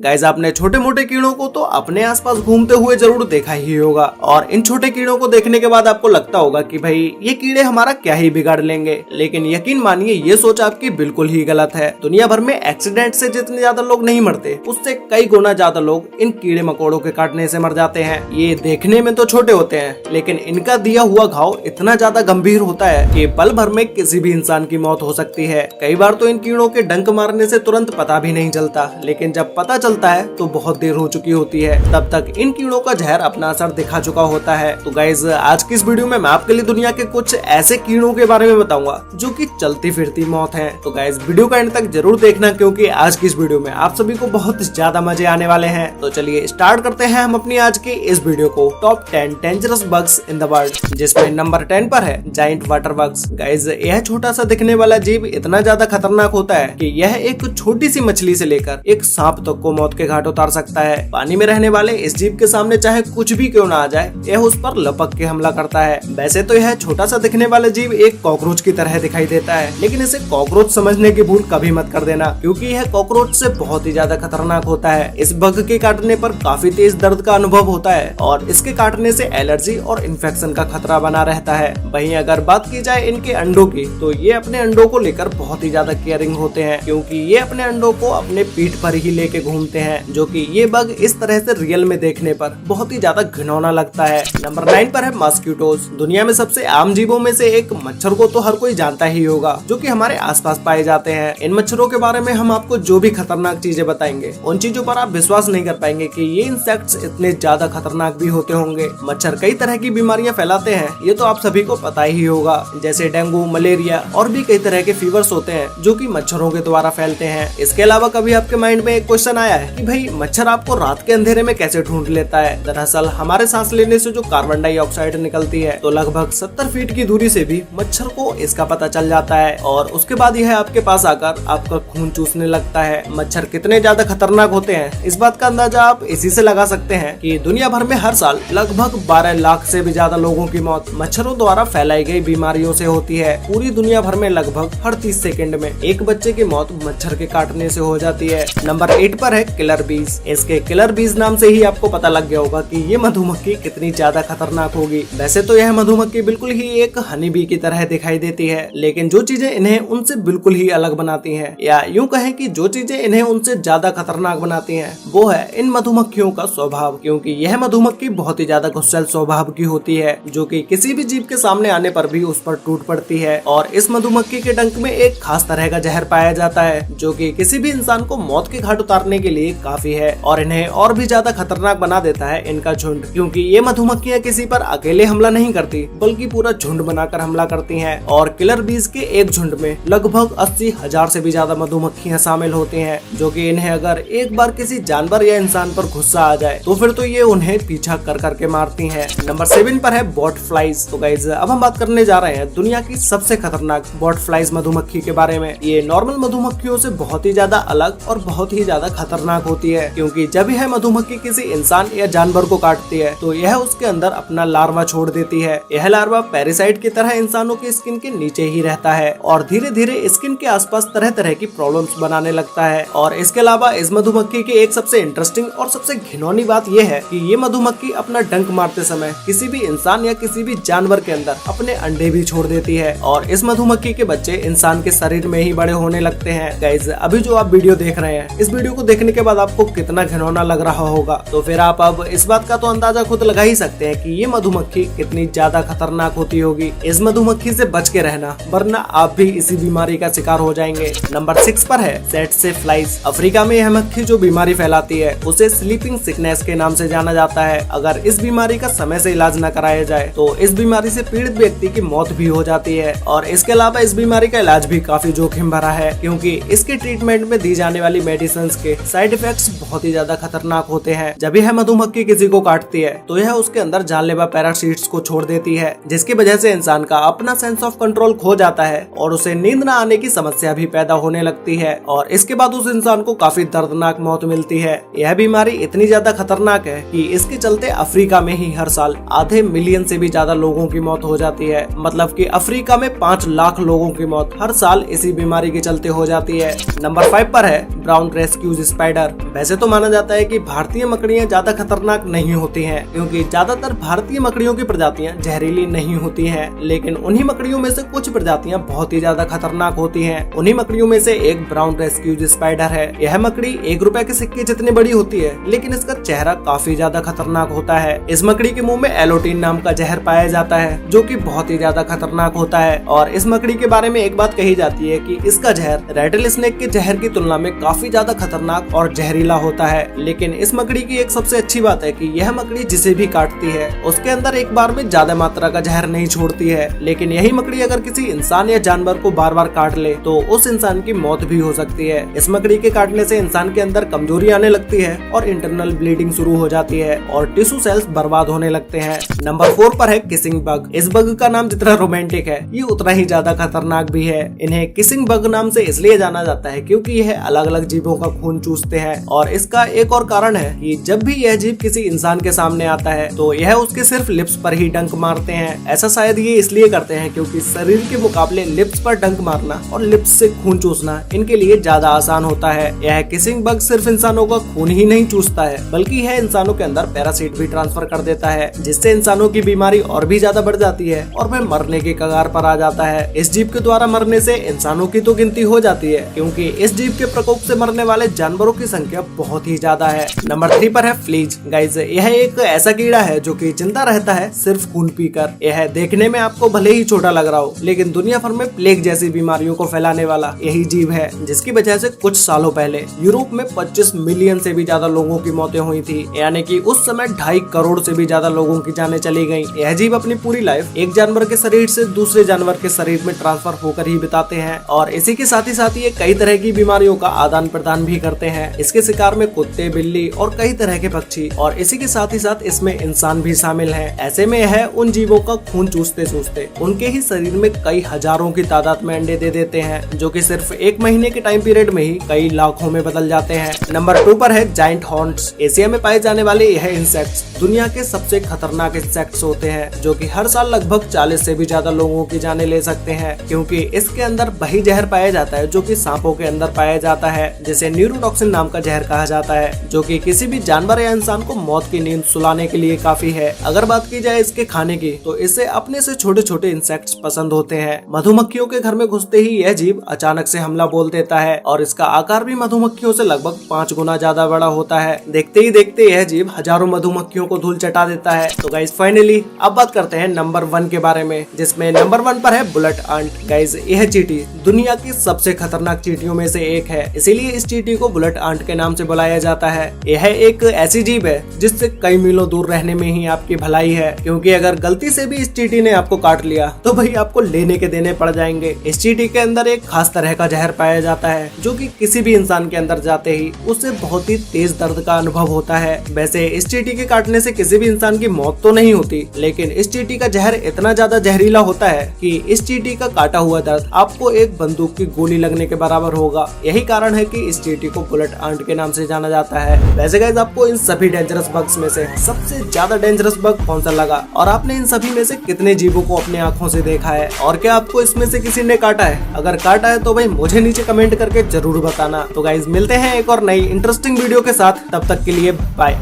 Guys आपने छोटे मोटे कीड़ों को तो अपने आसपास घूमते हुए जरूर देखा ही होगा और इन छोटे कीड़ों को देखने के बाद आपको लगता होगा कि भाई ये कीड़े हमारा क्या ही बिगाड़ लेंगे, लेकिन यकीन मानिए ये सोच आपकी बिल्कुल ही गलत है। दुनिया भर में एक्सीडेंट से जितने ज्यादा लोग नहीं मरते उससे कई गुना ज्यादा लोग इन कीड़े मकोड़ों के काटने से मर जाते हैं। ये देखने में तो छोटे होते हैं लेकिन इनका दिया हुआ घाव इतना ज्यादा गंभीर होता है कि पल भर में किसी भी इंसान की मौत हो सकती है। कई बार तो इन कीड़ों के डंक मारने से तुरंत पता भी नहीं चलता, लेकिन जब पता चलता है तो बहुत देर हो चुकी होती है। तब तक इन कीड़ों का जहर अपना असर दिखा चुका होता है। तो गाइज आज की इस वीडियो में मैं आपके लिए दुनिया के कुछ ऐसे कीड़ों के बारे में बताऊंगा जो कि चलती फिरती मौत है। तो गाइज वीडियो का एंड तक जरूर देखना क्योंकि आज की इस वीडियो में आप सभी को बहुत ज्यादा मजे आने वाले हैं। तो चलिए स्टार्ट करते हैं हम अपनी आज की इस वीडियो को। Top 10 dangerous bugs in the world, जिसमें नंबर 10 पर है जायंट वाटर बग्स। गाइज यह छोटा सा दिखने वाला जीव इतना ज्यादा खतरनाक होता है कि यह एक छोटी सी मछली से लेकर एक सांप तक को मौत के घाट उतार सकता है। पानी में रहने वाले इस जीव के सामने चाहे कुछ भी क्यों ना आ जाए, यह उस पर लपक के हमला करता है। वैसे तो यह छोटा सा दिखने वाला जीव एक कॉकरोच की तरह दिखाई देता है, लेकिन इसे कॉकरोच समझने की भूल कभी मत कर देना क्योंकि यह कॉकरोच से बहुत ही ज्यादा खतरनाक होता है। इस बग के काटने पर काफी तेज दर्द का अनुभव होता है और इसके काटने से एलर्जी और इन्फेक्शन का खतरा बना रहता है। वहीं अगर बात की जाए इनके अंडों की, तो ये अपने अंडों को लेकर बहुत ही ज्यादा केयरिंग होते हैं क्योंकि ये अपने अंडों को अपने पीठ पर ही लेके घूमते हैं, जो कि ये बग इस तरह से रियल में देखने पर बहुत ही ज्यादा घिनौना लगता है। नंबर 9 पर है मॉस्किटोज। दुनिया में सबसे आम जीवों में से एक मच्छर को तो हर कोई जानता ही होगा, जो कि हमारे आसपास पाए जाते हैं। इन मच्छरों के बारे में हम आपको जो भी खतरनाक चीजें बताएंगे उन चीजों पर आप विश्वास नहीं कर पाएंगे कि ये इंसेक्ट्स इतने ज्यादा खतरनाक भी होते होंगे। मच्छर कई तरह की बीमारियां फैलाते हैं, ये तो आप सभी को पता ही होगा, जैसे डेंगू, मलेरिया और भी कई तरह के फीवर्स होते हैं जो कि मच्छरों के द्वारा फैलते हैं। इसके अलावा कभी आपके माइंड में एक क्वेश्चन आया है कि भाई मच्छर आपको रात के अंधेरे में कैसे ढूंढ लेता है? दरअसल हमारे सांस लेने से जो कार्बन डाइऑक्साइड निकलती है, तो लगभग 70 फीट की दूरी से भी मच्छर को इसका पता चल जाता है और उसके बाद यह आपके पास आकर आपका खून चूसने लगता है। मच्छर कितने ज्यादा खतरनाक होते हैं इस बात का अंदाजा आप इसी से लगा सकते हैं कि दुनिया भर में हर साल लगभग 12 लाख से भी ज्यादा लोगों की मौत मच्छरों द्वारा फैलाई गई बीमारियों से होती है। पूरी दुनिया भर में लगभग हर 30 सेकंड में एक बच्चे की मौत मच्छर के काटने से हो जाती है। नंबर 8 पर है किलर बीज। इसके किलर बीज नाम से ही आपको पता लग गया होगा कि ये मधुमक्खी कितनी ज्यादा खतरनाक होगी। वैसे तो यह मधुमक्खी बिल्कुल ही एक हनी बी की तरह दिखाई देती है, लेकिन जो चीजें इन्हें उनसे बिल्कुल ही अलग बनाती हैं, या यूं कहें कि जो चीजें इन्हें उनसे ज्यादा खतरनाक बनाती हैं, वो है इन मधुमक्खियों का स्वभाव। क्योंकि यह मधुमक्खी बहुत ही ज्यादा गुस्सैल स्वभाव की होती है, जो कि किसी भी जीव के सामने आने पर भी उस पर टूट पड़ती है। और इस मधुमक्खी के डंक में एक खास तरह का जहर पाया जाता है जो कि किसी भी इंसान को मौत के घाट उतारने के लिए काफी है। और इन्हें और भी ज्यादा खतरनाक बना देता है इनका झुंड, क्योंकि ये मधुमक्खियां किसी पर अकेले हमला नहीं करती बल्कि पूरा झुंड बनाकर हमला करती हैं। और किलर बीज के एक झुंड में लगभग 80,000 से भी ज्यादा मधुमक्खियां शामिल होती हैं, जो कि इन्हें अगर एक बार किसी जानवर या इंसान पर गुस्सा आ जाए तो फिर तो ये उन्हें पीछा कर करके मारती हैं। नंबर 7 पर है बॉट फ्लाइज। तो गाइस अब हम बात करने जा रहे हैं दुनिया की सबसे खतरनाक बॉट फ्लाइज मधुमक्खी के बारे में। ये नॉर्मल मधुमक्खियों से बहुत ही ज्यादा अलग और बहुत ही ज्यादा खतरनाक होती है, क्योंकि जब यह मधुमक्खी किसी इंसान या जानवर को काटती है तो यह उसके अंदर अपना लार्वा छोड़ देती है। यह लार्वा पैरासाइट की तरह इंसानों की स्किन के नीचे ही रहता है और धीरे धीरे स्किन के आसपास तरह तरह की प्रॉब्लम्स बनाने लगता है। और इसके अलावा इस मधुमक्खी की एक सबसे इंटरेस्टिंग और सबसे घिनौनी बात यह है कि ये मधुमक्खी अपना डंक मारते समय किसी भी इंसान या किसी भी जानवर के अंदर अपने अंडे भी छोड़ देती है और इस मधुमक्खी के बच्चे इंसान के शरीर में ही बड़े होने लगते हैं। गाइस अभी जो आप वीडियो देख रहे हैं, इस वीडियो को देखने के बाद आपको कितना घिनौना लग रहा होगा, तो फिर आप अब इस बात का तो अंदाजा खुद लगा ही सकते हैं कि ये मधुमक्खी कितनी ज्यादा खतरनाक होती होगी। इस मधुमक्खी से बच के रहना, वरना आप भी इसी बीमारी का शिकार हो जाएंगे। नंबर 6 पर है सेट्से फ्लाइज। अफ्रीका में यह मक्खी जो बीमारी फैलाती है उसे स्लीपिंग सिकनेस के नाम से जाना जाता है। अगर इस बीमारी का समय से इलाज न कराया जाए तो इस बीमारी से पीड़ित व्यक्ति की मौत भी हो जाती है। और इसके अलावा इस बीमारी का इलाज भी काफी जोखिम भरा है, क्योंकि इसके ट्रीटमेंट में दी जाने वाली मेडिसिन के साइड इफेक्ट्स बहुत ही ज्यादा खतरनाक होते हैं। जब यह मधुमक्खी किसी को काटती है तो यह उसके अंदर जानलेवा पैरासाइट्स को छोड़ देती है, जिसकी वजह से इंसान का अपना सेंस ऑफ कंट्रोल खो जाता है और उसे नींद न आने की समस्या भी पैदा होने लगती है और इसके बाद उस इंसान को काफी दर्दनाक मौत मिलती है। यह बीमारी इतनी ज्यादा खतरनाक है कि इसके चलते अफ्रीका में ही हर साल आधे मिलियन से भी ज्यादा लोगों की मौत हो जाती है। मतलब कि अफ्रीका में 5 लाख लोगों की मौत हर साल इसी बीमारी के चलते हो जाती है। नंबर 5 पर है ब्राउन रेस्क्यूज स्पाइडर। स्पाइडर। वैसे तो माना जाता है कि भारतीय मकड़ियां ज्यादा खतरनाक नहीं होती हैं, क्योंकि ज्यादातर भारतीय मकड़ियों की प्रजातियां जहरीली नहीं होती हैं, लेकिन उन्हीं मकड़ियों में से कुछ प्रजातियां बहुत ही ज्यादा खतरनाक होती हैं। उन्हीं मकड़ियों में से एक ब्राउन रेस्क्यूज स्पाइडर है। यह मकड़ी 1 रुपए के सिक्के जितनी बड़ी होती है, लेकिन इसका चेहरा काफी ज्यादा खतरनाक होता है। इस मकड़ी के मुंह में एलोटीन नाम का जहर पाया जाता है, जो कि बहुत ही ज्यादा खतरनाक होता है। और इस मकड़ी के बारे में एक बात कही जाती है कि इसका जहर रेटल स्नेक के जहर की तुलना में काफी ज्यादा खतरनाक और जहरीला होता है। लेकिन इस मकड़ी की एक सबसे अच्छी बात है कि यह मकड़ी जिसे भी काटती है उसके अंदर एक बार में ज्यादा मात्रा का जहर नहीं छोड़ती है। लेकिन यही मकड़ी अगर किसी इंसान या जानवर को बार बार काट ले तो उस इंसान की मौत भी हो सकती है। इस मकड़ी के काटने से इंसान के अंदर कमजोरी आने लगती है और इंटरनल ब्लीडिंग शुरू हो जाती है और टिश्यू सेल्स बर्बाद होने लगते हैं। नंबर 4 पर है किसिंग बग। इस बग का नाम जितना रोमांटिक है, ये उतना ही ज्यादा खतरनाक भी है। इन्हें किसिंग बग नाम से इसलिए जाना जाता है क्योंकि यह अलग अलग जीवों का खून चूसते हैं। और इसका एक और कारण है कि जब भी यह जीव किसी इंसान के सामने आता है तो यह उसके सिर्फ लिप्स पर ही डंक मारते हैं। ऐसा शायद ये इसलिए करते हैं क्योंकि शरीर के मुकाबले लिप्स पर डंक मारना और लिप्स से खून चूसना इनके लिए ज्यादा आसान होता है। यह किसिंग बग सिर्फ इंसानों का खून ही नहीं चूसता है, बल्कि यह इंसानों के अंदर पैरासाइट भी ट्रांसफर कर देता है, जिससे इंसानों की बीमारी और भी ज्यादा बढ़ जाती है और वह मरने के कगार पर आ जाता है। इस जीव के द्वारा मरने से इंसानों की तो गिनती हो जाती है, क्योंकि इस जीव के प्रकोप से मरने वाले जानवरों की संख्या बहुत ही ज्यादा है। नंबर 3 पर है फ्लीज। गाइस, यह एक ऐसा कीड़ा है जो कि जिंदा रहता है सिर्फ खून पीकर। यह देखने में आपको भले ही छोटा लग रहा हो, लेकिन दुनिया भर में प्लेग जैसी बीमारियों को फैलाने वाला यही जीव है, जिसकी वजह से कुछ सालों पहले यूरोप में 25 मिलियन से भी ज्यादा लोगों की मौतें हुई थी। यानी कि उस समय 2.5 करोड़ से भी ज्यादा लोगों की जानें चली गयी। यह जीव अपनी पूरी लाइफ एक जानवर के शरीर से दूसरे जानवर के शरीर में ट्रांसफर होकर ही बिताते हैं और इसी के साथ ही ये कई तरह की बीमारियों का आदान प्रदान भी करते हैं। इसके शिकार में कुत्ते, बिल्ली और कई तरह के पक्षी और इसी के साथ इसमें इंसान भी शामिल हैं। ऐसे में यह उन जीवों का खून चूसते चूसते उनके ही शरीर में कई हजारों की तादाद में अंडे दे देते हैं, जो कि सिर्फ 1 महीने के टाइम पीरियड में ही कई लाखों में बदल जाते हैं। नंबर 2 पर है जायंट हॉर्न्स। एशिया में पाए जाने वाले यह इंसेक्ट्स दुनिया के सबसे खतरनाक इंसेक्ट्स होते हैं, जो कि हर साल लगभग 40 से भी ज्यादा लोगों की जानें ले सकते हैं, क्योंकि इसके अंदर वही जहर पाया जाता है जो कि सांपों के अंदर पाया जाता है, जिसे न्यूरोटॉक्सिन नाम का जहर कहा जाता है, जो कि किसी भी जानवर या इंसान को मौत की नींद सुलाने के लिए काफी है। अगर बात की जाए इसके खाने की, तो इसे अपने से छोटे छोटे इंसेक्ट्स पसंद होते हैं। मधुमक्खियों के घर में घुसते ही यह जीव अचानक से हमला बोल देता है और इसका आकार भी मधुमक्खियों से लगभग 5 गुना ज्यादा बड़ा होता है। देखते ही देखते यह जीव हजारों मधुमक्खियों को धूल चटा देता है। तो गाइस, फाइनली अब बात करते हैं नंबर 1 के बारे में, जिसमें नंबर 1 पर है बुलेट आंट। गाइस, यह चींटी दुनिया की सबसे खतरनाक चींटियों में से एक है, इसीलिए इस चींटी को बुलेट आंट के नाम से बुलाया जाता है। यह एक ऐसी जीव है जिससे कई मीलों दूर रहने में ही आपकी भलाई है, क्योंकि अगर गलती से भी इस चींटी ने आपको काट लिया तो भाई आपको लेने के देने पड़ जाएंगे। इस चींटी के अंदर एक खास तरह का जहर पाया जाता है, जो कि किसी भी इंसान के अंदर जाते ही उससे बहुत ही तेज दर्द का अनुभव होता है। वैसे इस चींटी के काटने से किसी भी इंसान की मौत तो नहीं होती, लेकिन इस चींटी का जहर इतना ज्यादा जहरीला होता है कि इस चींटी का काटा हुआ दर्द आपको एक बंदूक की गोली लगने के बराबर होगा। यही कारण है कि इस चींटी को बुलेट आंट के नाम से जाना जाता है। वैसे गाइस, आपको इन सभी डेंजरस बग्स में से सबसे ज्यादा डेंजरस बग कौन सा लगा और आपने इन सभी में से कितने जीवों को अपने आंखों से देखा है, और क्या आपको इसमें से किसी ने काटा है? अगर काटा है तो भाई मुझे नीचे कमेंट करके जरूर बताना। तो गाइस, मिलते हैं एक और नई इंटरेस्टिंग वीडियो के साथ, तब तक के लिए बाय।